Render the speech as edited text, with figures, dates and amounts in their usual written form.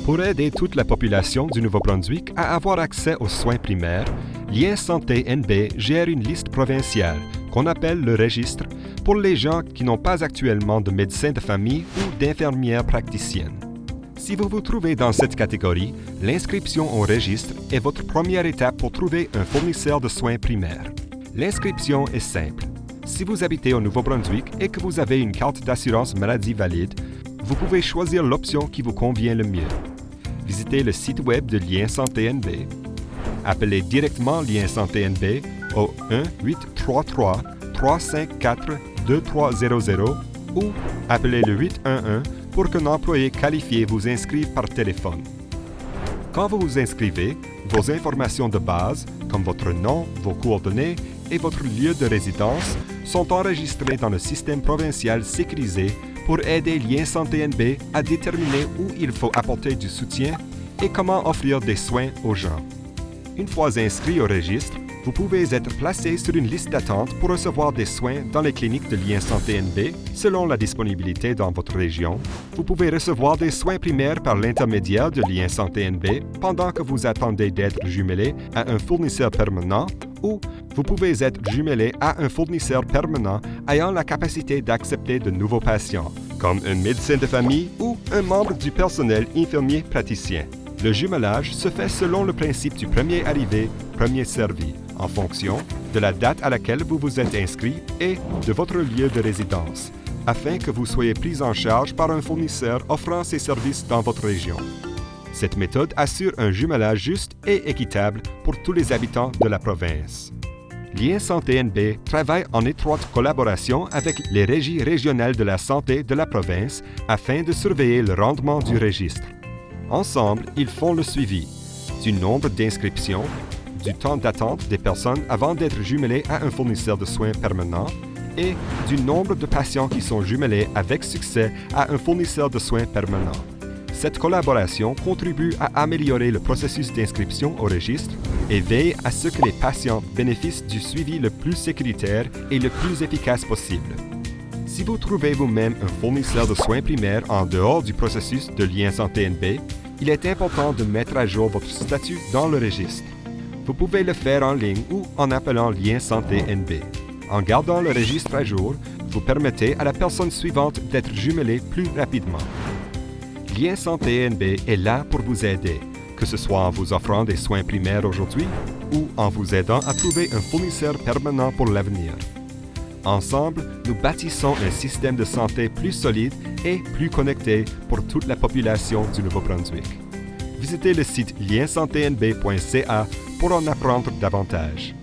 Pour aider toute la population du Nouveau-Brunswick à avoir accès aux soins primaires, Lien Santé NB gère une liste provinciale qu'on appelle le registre pour les gens qui n'ont pas actuellement de médecin de famille ou d'infirmière praticienne. Si vous vous trouvez dans cette catégorie, l'inscription au registre est votre première étape pour trouver un fournisseur de soins primaires. L'inscription est simple. Si vous habitez au Nouveau-Brunswick et que vous avez une carte d'assurance maladie valide, vous pouvez choisir l'option qui vous convient le mieux. Visitez le site web de Lien Santé NB. Appelez directement Lien Santé NB au 1-833-354-2300 ou appelez le 811 pour qu'un employé qualifié vous inscrive par téléphone. Quand vous vous inscrivez, vos informations de base, comme votre nom, vos coordonnées et votre lieu de résidence, sont enregistrées dans le système provincial sécurisé pour aider Lien Santé NB à déterminer où il faut apporter du soutien et comment offrir des soins aux gens. Une fois inscrit au registre, vous pouvez être placé sur une liste d'attente pour recevoir des soins dans les cliniques de Lien Santé NB selon la disponibilité dans votre région. Vous pouvez recevoir des soins primaires par l'intermédiaire de Lien Santé NB pendant que vous attendez d'être jumelé à un fournisseur permanent ou vous pouvez être jumelé à un fournisseur permanent ayant la capacité d'accepter de nouveaux patients, comme un médecin de famille ou un membre du personnel infirmier praticien. Le jumelage se fait selon le principe du premier arrivé, premier servi, en fonction de la date à laquelle vous vous êtes inscrit et de votre lieu de résidence, afin que vous soyez pris en charge par un fournisseur offrant ces services dans votre région. Cette méthode assure un jumelage juste et équitable pour tous les habitants de la province. Lien Santé NB travaille en étroite collaboration avec les régies régionales de la santé de la province afin de surveiller le rendement du registre. Ensemble, ils font le suivi du nombre d'inscriptions, du temps d'attente des personnes avant d'être jumelées à un fournisseur de soins permanent et du nombre de patients qui sont jumelés avec succès à un fournisseur de soins permanent. Cette collaboration contribue à améliorer le processus d'inscription au registre et veille à ce que les patients bénéficient du suivi le plus sécuritaire et le plus efficace possible. Si vous trouvez vous-même un fournisseur de soins primaires en dehors du processus de Lien Santé NB, il est important de mettre à jour votre statut dans le registre. Vous pouvez le faire en ligne ou en appelant Lien Santé NB. En gardant le registre à jour, vous permettez à la personne suivante d'être jumelée plus rapidement. Lien Santé NB est là pour vous aider, que ce soit en vous offrant des soins primaires aujourd'hui ou en vous aidant à trouver un fournisseur permanent pour l'avenir. Ensemble, nous bâtissons un système de santé plus solide et plus connecté pour toute la population du Nouveau-Brunswick. Visitez le site liensantnb.ca pour en apprendre davantage.